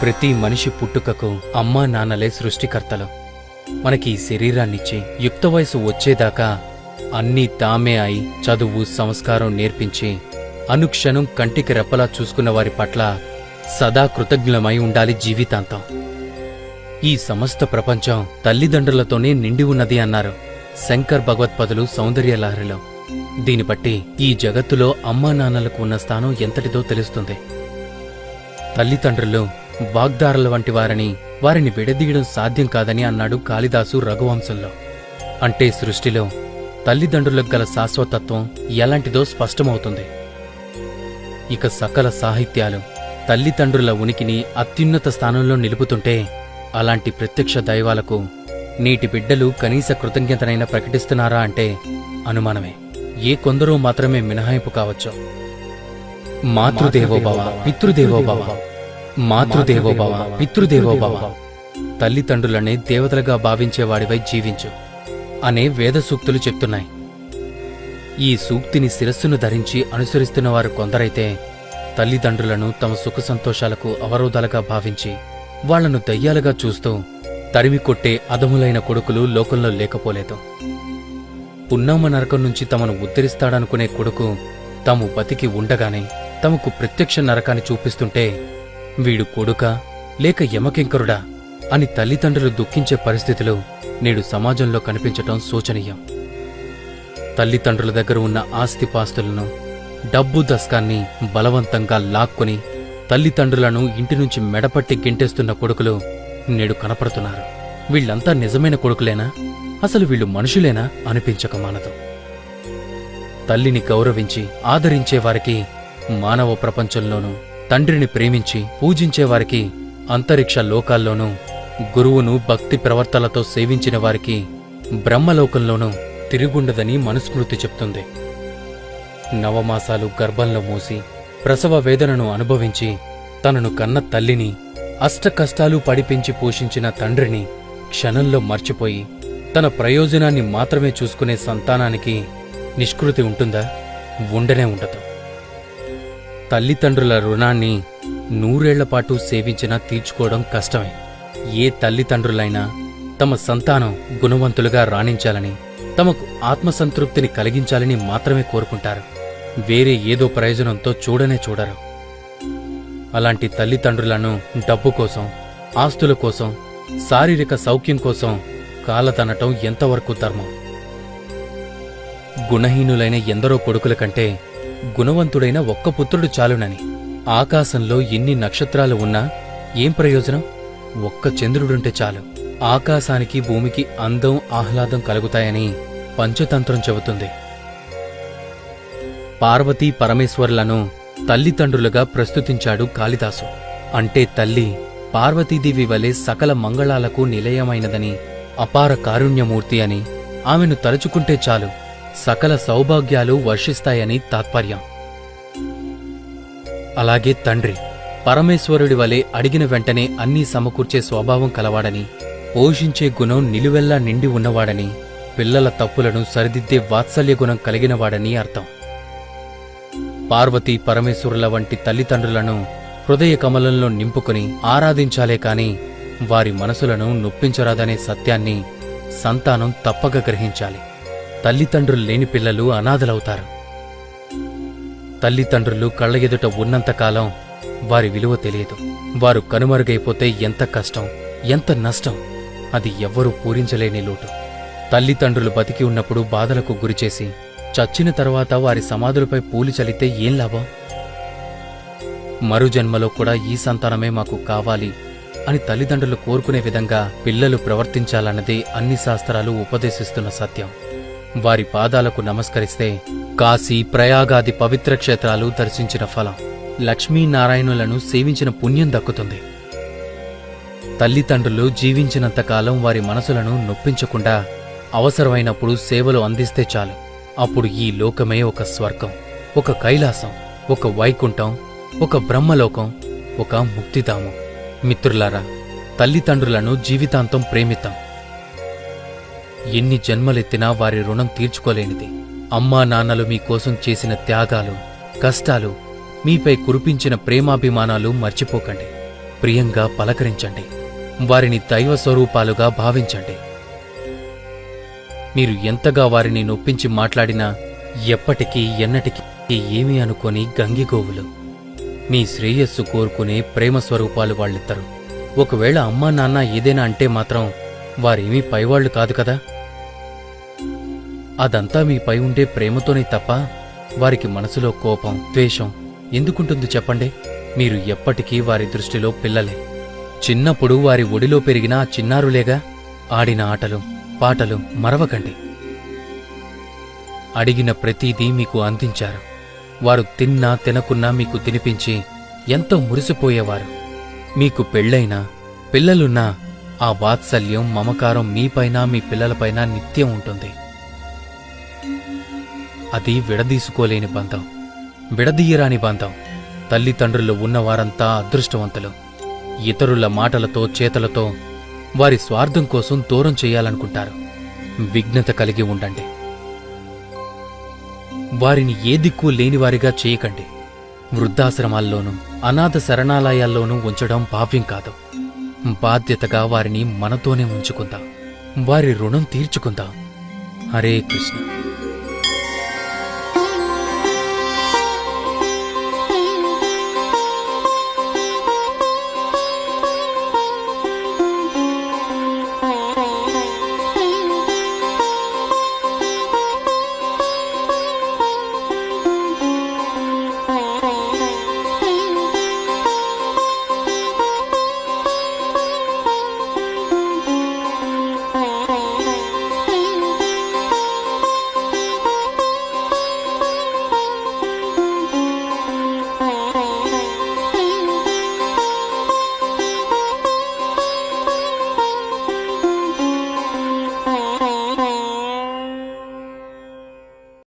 ప్రతి మనిషి పుట్టుకకు అమ్మా నాన్నలే సృష్టికర్తలు. మనకి ఈ శరీరాన్నిచ్చి యుక్త వయసు వచ్చేదాకా అన్నీ తామే అయి చదువు సంస్కారం నేర్పించి అనుక్షణం కంటికి రెప్పలా చూసుకున్న వారి పట్ల సదా కృతజ్ఞులమై ఉండాలి జీవితాంతం. ఈ సమస్త ప్రపంచం తల్లిదండ్రులతోనే నిండి ఉన్నది అన్నారు శంకర్ భగవత్పదులు సౌందర్యలహరిలో. దీని బట్టి ఈ జగత్తులో అమ్మా నాన్నలకు ఉన్న స్థానం ఎంతటిదో తెలుస్తుంది. తల్లిదండ్రులు వాగ్దారుల వంటి వారిని విడదీయడం సాధ్యం కాదని అన్నాడు కాళిదాసు రఘువంశంలో. అంటే సృష్టిలో తల్లిదండ్రులకు గల శాశ్వతత్వం ఎలాంటిదో స్పష్టమవుతుంది. ఇక సకల సాహిత్యాలు తల్లిదండ్రుల ఉనికిని అత్యున్నత స్థానంలో నిలుపుతుంటే అలాంటి ప్రత్యక్ష దైవాలకు నేటి బిడ్డలు కనీస కృతజ్ఞతనైనా ప్రకటిస్తున్నారా అంటే అనుమానమే. ఏ కొందరో మాత్రమే మినహాయింపు కావచ్చు. మాతృదేవోభవ పితృదేవోభవ, మాతృదేవోభవ పితృదేవోభవ. తల్లిదండ్రులనే దేవతలుగా భావించేవాడివై జీవించు అనే వేద సూక్తులు చెప్తున్నాయి. ఈ సూక్తిని శిరస్సును ధరించి అనుసరిస్తున్నవారు కొందరైతే తల్లిదండ్రులను తమ సుఖ సంతోషాలకు అవరోధాలుగా భావించి వాళ్లను దయ్యాలుగా చూస్తూ తరిమికొట్టే అధములైన కొడుకులు లోకంలో లేకపోలేదు. పున్నామ నరకం నుంచి తమను ఉద్ధరిస్తాడనుకునే కొడుకు తాము బతికి ఉండగానే తమకు ప్రత్యక్ష నరకాన్ని చూపిస్తుంటే వీడు కొడుకా లేక యమకింకరుడా అని తల్లిదండ్రులు దుఃఖించే పరిస్థితులు నేడు సమాజంలో కనిపించటం శోచనీయం. తల్లిదండ్రుల దగ్గర ఉన్న ఆస్తిపాస్తులను డబ్బు దస్కాన్ని బలవంతంగా లాక్కొని తల్లిదండ్రులను ఇంటి నుంచి మెడపట్టి గెంటేస్తున్న కొడుకులు నేడు కనపడుతున్నారు. వీళ్లంతా నిజమైన కొడుకులేనా? అసలు వీళ్ళు మనుషులేనా అనిపించక మానదు. తల్లిని గౌరవించి ఆదరించేవారికి మానవ ప్రపంచంలోనూ, తండ్రిని ప్రేమించి పూజించేవారికి అంతరిక్ష లోకాల్లోనూ, గురువును భక్తి ప్రవర్తనలతో సేవించిన వారికి బ్రహ్మలోకంలోనూ తిరుగుండదని మనుస్మృతి చెప్తుంది. నవమాసాలు గర్భంలో మూసి ప్రసవ వేదనను అనుభవించి తనను కన్న తల్లిని అష్టకష్టాలు పడిపెంచి పోషించిన తండ్రిని క్షణంలో మర్చిపోయి తన ప్రయోజనాన్ని మాత్రమే చూసుకునే సంతానానికి నిష్కృతి ఉంటుందా? ఉండనే ఉండదు. తల్లిదండ్రుల రుణాన్ని 100 ఏళ్లపాటు సేవించినా తీర్చుకోవడం కష్టమే. ఏ తల్లిదండ్రులైనా తమ సంతానం గుణవంతులుగా రాణించాలని, తమకు ఆత్మసంతృప్తిని కలిగించాలని మాత్రమే కోరుకుంటారు. వేరే ఏదో ప్రయోజనంతో చూడనే చూడరు. అలాంటి తల్లిదండ్రులను డబ్బు కోసం, ఆస్తుల కోసం, శారీరక సౌఖ్యం కోసం కాలతనటం ఎంతవరకు ధర్మం? గుణహీనులైన ఎందరో కొడుకుల కంటే గుణవంతుడైన ఒక్క పుత్రుడు చాలునని. ఆకాశంలో ఎన్ని నక్షత్రాలు ఉన్నా ఏం ప్రయోజనం? ఒక్క చంద్రుడుంటే చాలు. ఆకాశానికి భూమికి అందం ఆహ్లాదం కలుగుతాయని పంచతంత్రం చెబుతుంది. పార్వతీ పరమేశ్వరులను తల్లిదండ్రులుగా ప్రస్తుతించాడు కాళిదాసు. అంటే తల్లి పార్వతీదేవి వలె సకల మంగళాలకు నిలయమైనదని, అపార కారుణ్యమూర్తి అని, ఆమెను తలుచుకుంటే చాలు సకల సౌభాగ్యాలు వర్షిస్తాయని తాత్పర్యం. అలాగే తండ్రి పరమేశ్వరుడి వలె అడిగిన వెంటనే అన్నీ సమకూర్చే స్వభావం కలవాడని, పోషించే గుణం నిలువెల్లా నిండి ఉన్నవాడని, పిల్లల తప్పులను సరిదిద్దే వాత్సల్య గుణం కలిగినవాడని అర్థం. పార్వతీ పరమేశ్వరుల వంటి తల్లిదండ్రులను హృదయ కమలంలో నింపుకుని ఆరాధించాలే కాని వారి మనసులను నొప్పించరాదనే సత్యాన్ని సంతానం తప్పక గ్రహించాలి. తల్లిదండ్రులు లేని పిల్లలు అనాథలవుతారు. తల్లిదండ్రులు కళ్ల ఎదుట ఉన్నంతకాలం వారి విలువ తెలియదు. వారు కనుమరుగైపోతే ఎంత కష్టం, ఎంత నష్టం, అది ఎవ్వరూ పూరించలేని లోటు. తల్లిదండ్రులు బతికి ఉన్నప్పుడు బాధలకు గురిచేసి చచ్చిన తర్వాత వారి సమాధులపై పూలి చల్లితే ఏం లాభం? మరు జన్మలో కూడా ఈ సంతానమే మాకు కావాలి అని తల్లిదండ్రులు కోరుకునే విధంగా పిల్లలు ప్రవర్తించాలన్నదే అన్ని శాస్త్రాలు ఉపదేశిస్తున్న సత్యం. వారి పాదాలకు నమస్కరిస్తే కాశీ, ప్రయాగాది పవిత్ర క్షేత్రాలు దర్శించిన ఫలం, లక్ష్మీనారాయణులను సేవించిన పుణ్యం దక్కుతుంది. తల్లిదండ్రులు జీవించినంతకాలం వారి మనసులను నొప్పించకుండా అవసరమైనప్పుడు సేవలు అందిస్తే చాలు. అప్పుడు ఈ లోకమే ఒక స్వర్గం, ఒక కైలాసం, ఒక వైకుంఠం, ఒక బ్రహ్మలోకం, ఒక ముక్తిధామం. మిత్రులారా, తల్లిదండ్రులను జీవితాంతం ప్రేమిద్దాం. ఎన్ని జన్మలెత్తినా వారి రుణం తీర్చుకోలేనిది. అమ్మా నాన్నలు మీకోసం చేసిన త్యాగాలు, కష్టాలు, మీపై కురిపించిన ప్రేమాభిమానాలు మర్చిపోకండి. ప్రియంగా పలకరించండి. వారిని దైవ స్వరూపాలుగా భావించండి. మీరు ఎంతగా వారిని నొప్పించి మాట్లాడినా ఎప్పటికీ ఎన్నటికీ ఏమీ అనుకోని గంగిగోవులు. మీ శ్రేయస్సు కోరుకునే ప్రేమ స్వరూపాలు వాళ్ళిద్దరు. ఒకవేళ అమ్మా నాన్న ఏదైనా అంటే మాత్రం వారేమీ పైవాళ్లు కాదు కదా. అదంతా మీపై ఉండే ప్రేమతోనే తప్ప వారికి మనసులో కోపం, ద్వేషం ఎందుకుంటుంది చెప్పండి? మీరు ఎప్పటికీ వారి దృష్టిలో పిల్లలే. చిన్నప్పుడు వారి ఒడిలో పెరిగిన ఆ చిన్నారులేగా. ఆడిన ఆటలు, పాటలు మరవకండి. అడిగిన ప్రతీదీ మీకు అందించారు. వారు తిన్నా తినకున్నా మీకు తినిపించి ఎంతో మురిసిపోయేవారు. మీకు పెళ్ళైనా పిల్లలున్నా ఆ వాత్సల్యం, మమకారం మీపైన మీ పిల్లలపైన నిత్యం ఉంటుంది. అది విడదీసుకోలేని బంధం, విడదీయరాని బంధం. తల్లిదండ్రులు ఉన్నవారంతా అదృష్టవంతులు. ఇతరుల మాటలతో, చేతలతో వారి స్వార్థం కోసం దూరం చేయాలనుకుంటారు. విఘ్నత కలిగి ఉండండి. వారిని ఏ దిక్కు లేనివారిగా చేయకండి. వృద్ధాశ్రమాల్లోనూ అనాథ శరణాలయాల్లోనూ ఉంచడం భావ్యం కాదు. బాధ్యతగా వారిని మనతోనే ఉంచుకుందాం. వారి రుణం తీర్చుకుందాం. హరే కృష్ణ.